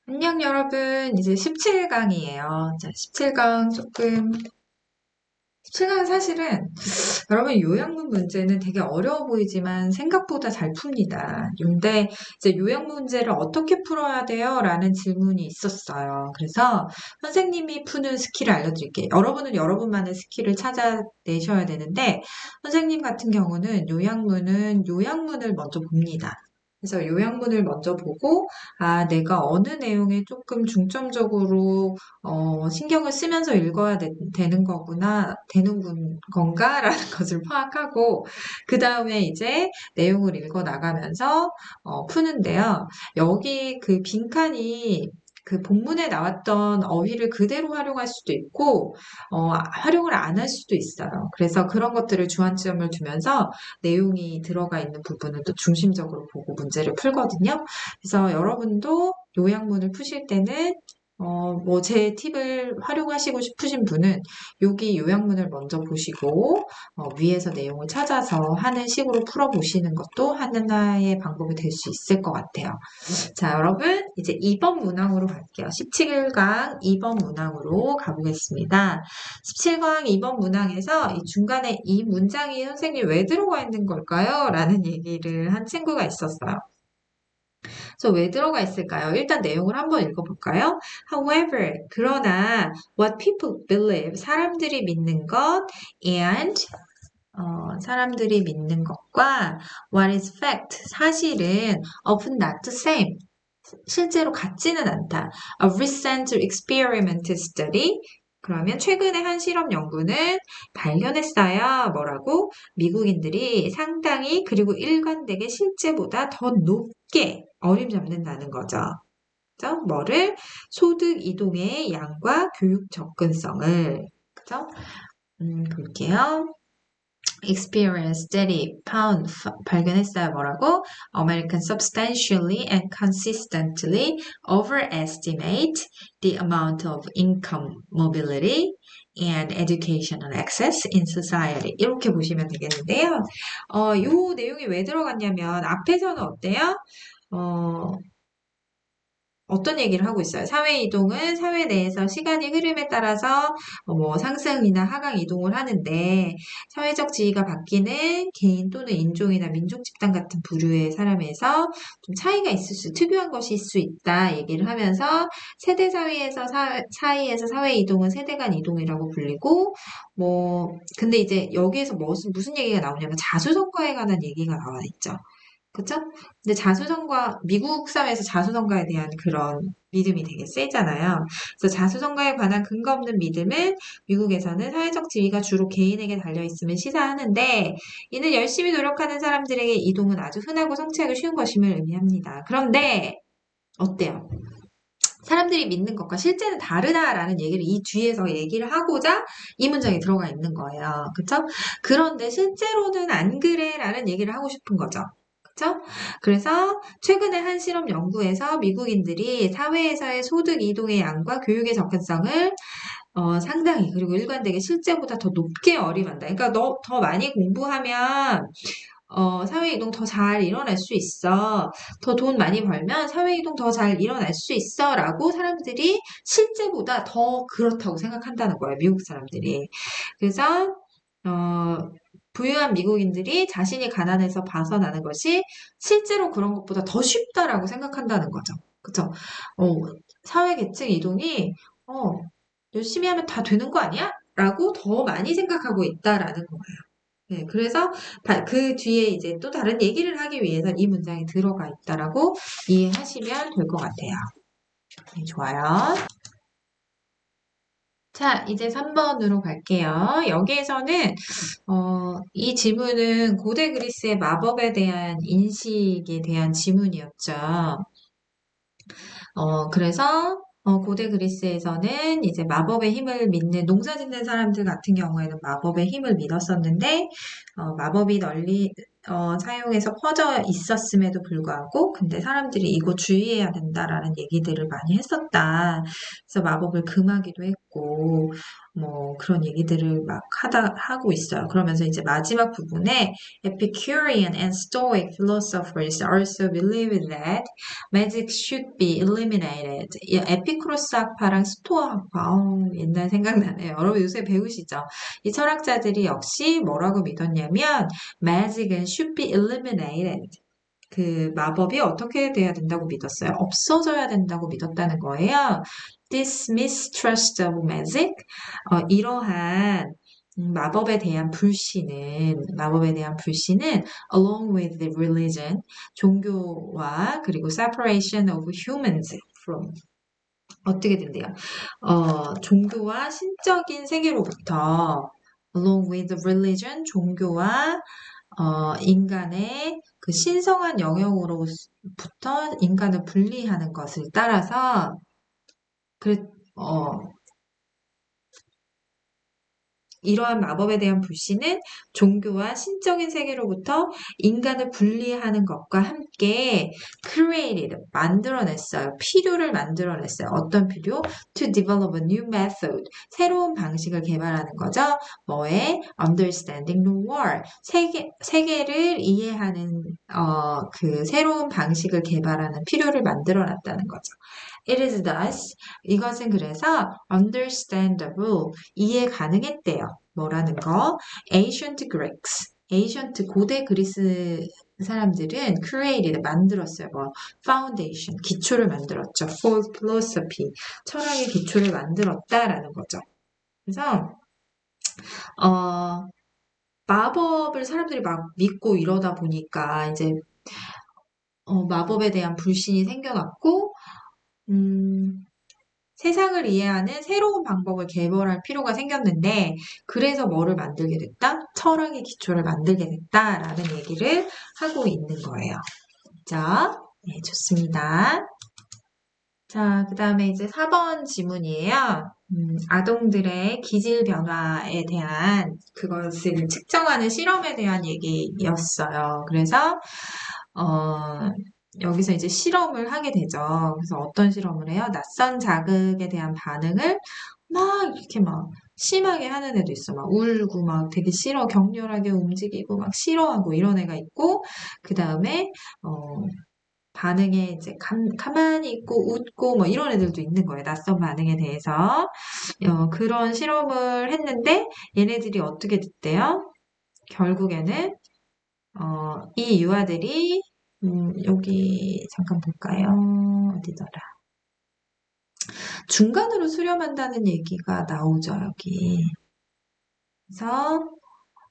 안녕 여러분. 이제 17강이에요. 자, 17강 조금 17강은 사실은 여러분 요양문 문제는 되게 어려워 보이지만 생각보다 잘 풉니다. 근데 이제 요양 문제를 어떻게 풀어야 돼요? 라는 질문이 있었어요. 그래서 선생님이 푸는 스킬을 알려드릴게요. 여러분은 여러분만의 스킬을 찾아내셔야 되는데 선생님 같은 경우는 요양문은 요양문을 먼저 봅니다. 그래서 요양문을 먼저 보고 내가 어느 내용에 조금 중점적으로 신경을 쓰면서 읽어야 되는 거구나, 건가라는 것을 파악하고, 그 다음에 이제 내용을 읽어 나가면서, 푸는데요. 여기 그 빈칸이 그 본문에 나왔던 어휘를 그대로 활용할 수도 있고, 활용을 안 할 수도 있어요. 그래서 그런 것들을 주안점을 두면서 내용이 들어가 있는 부분을 또 중심적으로 보고 문제를 풀거든요. 그래서 여러분도 요약문을 푸실 때는 제 팁을 활용하시고 싶으신 분은 여기 요약문을 먼저 보시고 위에서 내용을 찾아서 하는 식으로 풀어보시는 것도 하나의 방법이 될 수 있을 것 같아요. 자, 여러분 이제 2번 문항으로 갈게요. 17강 2번 문항으로 가보겠습니다. 17강 2번 문항에서 이 중간에 이 문장이 선생님 왜 들어가 있는 걸까요? 라는 얘기를 한 친구가 있었어요. 그래서 왜 들어가 있을까요? 일단 내용을 한번 읽어볼까요? However, 그러나 what people believe, 사람들이 믿는 것 and 사람들이 믿는 것과 what is fact, 사실은 often not the same. 실제로 같지는 않다. A recent experimental study. 그러면 최근에 한 실험 연구는 발견했어요. 뭐라고? 미국인들이 상당히 그리고 일관되게 실제보다 더 높게 어림잡는다는 거죠. 그죠? 뭐를? 소득 이동의 양과 교육 접근성을. 그죠? 볼게요. experience, study, found, 발견했어요. 뭐라고? American substantially and consistently overestimate the amount of income mobility and educational access in society. 이렇게 보시면 되겠는데요. 요 내용이 왜 들어갔냐면 앞에서는 어때요? 어, 어떤 얘기를 하고 있어요? 사회 이동은 사회 내에서 시간의 흐름에 따라서 뭐 상승이나 하강 이동을 하는데 사회적 지위가 바뀌는 개인 또는 인종이나 민족 집단 같은 부류의 사람에서 좀 차이가 있을 특유한 것일 수 있다 얘기를 하면서 세대 사이에서 사이에서 사회 이동은 세대 간 이동이라고 불리고 근데 이제 여기에서 무슨 얘기가 나오냐면 자수성가에 관한 얘기가 나와 있죠. 그쵸? 근데 미국 사회에서 자수성가에 대한 그런 믿음이 되게 세잖아요. 그래서 자수성가에 관한 근거 없는 믿음은 미국에서는 사회적 지위가 주로 개인에게 달려있음을 시사하는데, 이는 열심히 노력하는 사람들에게 이동은 아주 흔하고 성취하기 쉬운 것임을 의미합니다. 그런데, 어때요? 사람들이 믿는 것과 실제는 다르다라는 얘기를 이 뒤에서 얘기를 하고자 이 문장에 들어가 있는 거예요. 그쵸? 그런데 실제로는 안 그래라는 얘기를 하고 싶은 거죠. 그쵸? 그래서 최근에 한 실험 연구에서 미국인들이 사회에서의 소득 이동의 양과 교육의 접근성을 상당히 그리고 일관되게 실제보다 더 높게 어림한다. 그러니까 더 많이 공부하면 사회이동 더 잘 일어날 수 있어. 더 돈 많이 벌면 사회이동 더 잘 일어날 수 있어. 라고 사람들이 실제보다 더 그렇다고 생각한다는 거예요. 미국 사람들이. 그래서, 부유한 미국인들이 자신이 가난해서 벗어나는 것이 실제로 그런 것보다 더 쉽다라고 생각한다는 거죠. 그쵸? 어, 사회 계층 이동이, 어, 열심히 하면 다 되는 거 아니야? 라고 더 많이 생각하고 있다라는 거예요. 네, 그래서 그 뒤에 이제 또 다른 얘기를 하기 위해서 이 문장이 들어가 있다라고 이해하시면 될 것 같아요. 네, 좋아요. 자, 이제 3번으로 갈게요. 여기에서는 이 지문은 고대 그리스의 마법에 대한 인식에 대한 지문이었죠. 그래서 고대 그리스에서는 이제 마법의 힘을 믿는 농사 짓는 사람들 같은 경우에는 마법의 힘을 믿었었는데 마법이 널리 사용해서 퍼져 있었음에도 불구하고 근데 사람들이 이거 주의해야 된다라는 얘기들을 많이 했었다. 그래서 마법을 금하기도 했고 뭐 그런 얘기들을 막 하고 있어요. 그러면서 이제 마지막 부분에 Epicurean and Stoic philosophers also believe that magic should be eliminated. 이 에피쿠로스 학파랑 스토아 학파, 옛날 생각나네요. 여러분 요새 배우시죠? 이 철학자들이 역시 뭐라고 믿었냐면 magic은 should be eliminated. 그 마법이 어떻게 돼야 된다고 믿었어요? 없어져야 된다고 믿었다는 거예요. This mistrust of magic, 이러한 마법에 대한 불신은 along with the religion, 종교와 그리고 separation of humans from 어떻게 된대요? 종교와 신적인 세계로부터 along with the religion, 종교와 인간의 그 신성한 영역으로부터 인간을 분리하는 것을 따라서 그래, 어, 이러한 마법에 대한 불신은 종교와 신적인 세계로부터 인간을 분리하는 것과 함께 created, 만들어냈어요. 필요를 만들어냈어요. 어떤 필요? To develop a new method, 새로운 방식을 개발하는 거죠. 뭐에? Understanding the world, 세계를 이해하는 그 새로운 방식을 개발하는 필요를 만들어놨다는 거죠. It is thus, 이것은 그래서 understandable, 이해 가능했대요. 뭐라는 거? Ancient Greeks, ancient 고대 그리스 사람들은 created, 만들었어요. 뭐 foundation, 기초를 만들었죠. For philosophy, 철학의 기초를 만들었다라는 거죠. 그래서 마법을 사람들이 막 믿고 이러다 보니까 이제 마법에 대한 불신이 생겨났고 세상을 이해하는 새로운 방법을 개발할 필요가 생겼는데 그래서 뭐를 만들게 됐다? 철학의 기초를 만들게 됐다라는 얘기를 하고 있는 거예요. 자, 네, 좋습니다. 자, 그 다음에 이제 4번 지문이에요. 아동들의 기질 변화에 대한 그것을 측정하는 실험에 대한 얘기였어요. 그래서 여기서 이제 실험을 하게 되죠. 그래서 어떤 실험을 해요? 낯선 자극에 대한 반응을 막 이렇게 막 심하게 하는 애도 있어. 막 울고 막 되게 싫어, 격렬하게 움직이고 막 싫어하고 이런 애가 있고, 그 다음에, 반응에 이제 가만히 있고 웃고 뭐 이런 애들도 있는 거예요. 낯선 반응에 대해서. 그런 실험을 했는데 얘네들이 어떻게 됐대요? 결국에는 이 유아들이 여기 잠깐 볼까요? 어디더라? 중간으로 수렴한다는 얘기가 나오죠, 여기. 그래서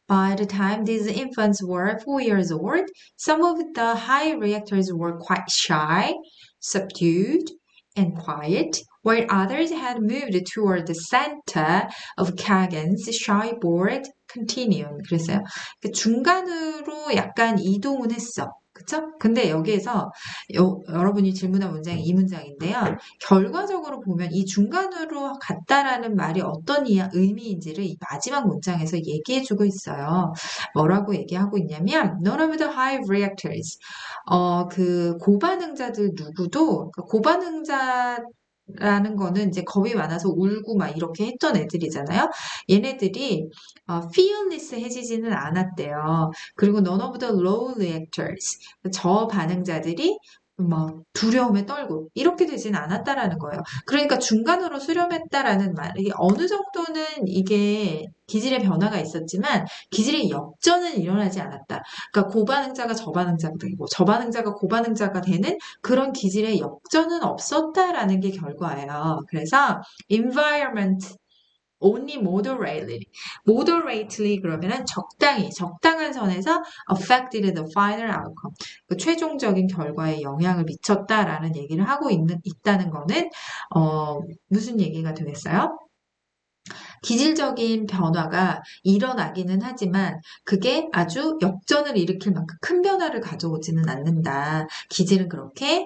by the time these infants were 4 years old, some of the high reactors were quite shy, subdued, and quiet, while others had moved toward the center of Kagan's shyboard continuum. 그랬어요. 중간으로 약간 이동은 했어. 그쵸? 근데 여기에서 여러분이 질문한 문장이 이 문장인데요. 결과적으로 보면 이 중간으로 갔다라는 말이 어떤 의미인지를 이 마지막 문장에서 얘기해주고 있어요. 뭐라고 얘기하고 있냐면 None of the high reactors, 그 고반응자들 누구도 고반응자라는 거는 이제 겁이 많아서 울고 막 이렇게 했던 애들이잖아요. 얘네들이 fearless해지지는 않았대요. 그리고 none of the low reactors, 저반응자들이 막 두려움에 떨고 이렇게 되진 않았다라는 거예요. 그러니까 중간으로 수렴했다라는 말이 어느 정도는 이게 기질의 변화가 있었지만 기질의 역전은 일어나지 않았다. 그러니까 고반응자가 저반응자가 되고 저반응자가 고반응자가 되는 그런 기질의 역전은 없었다라는 게 결과예요. 그래서 environment only moderately. moderately 그러면은 적당한 선에서 affected the final outcome. 그 최종적인 결과에 영향을 미쳤다라는 얘기를 하고 있다는 거는, 무슨 얘기가 되겠어요? 기질적인 변화가 일어나기는 하지만 그게 아주 역전을 일으킬 만큼 큰 변화를 가져오지는 않는다. 기질은 그렇게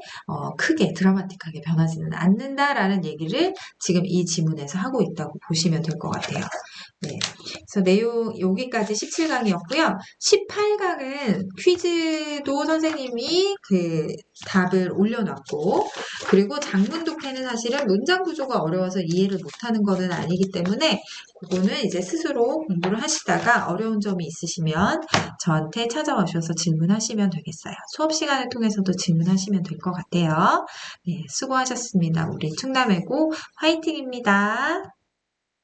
크게 드라마틱하게 변하지는 않는다라는 얘기를 지금 이 지문에서 하고 있다고 보시면 될 것 같아요. 네. 그래서 내용, 여기까지 17강이었고요. 18강은 퀴즈도 선생님이 그 답을 올려놨고, 그리고 장문독해는 사실은 문장 구조가 어려워서 이해를 못하는 거는 아니기 때문에, 그거는 이제 스스로 공부를 하시다가 어려운 점이 있으시면 저한테 찾아와 주셔서 질문하시면 되겠어요. 수업 시간을 통해서도 질문하시면 될 것 같아요. 네, 수고하셨습니다. 우리 충남외고 화이팅입니다.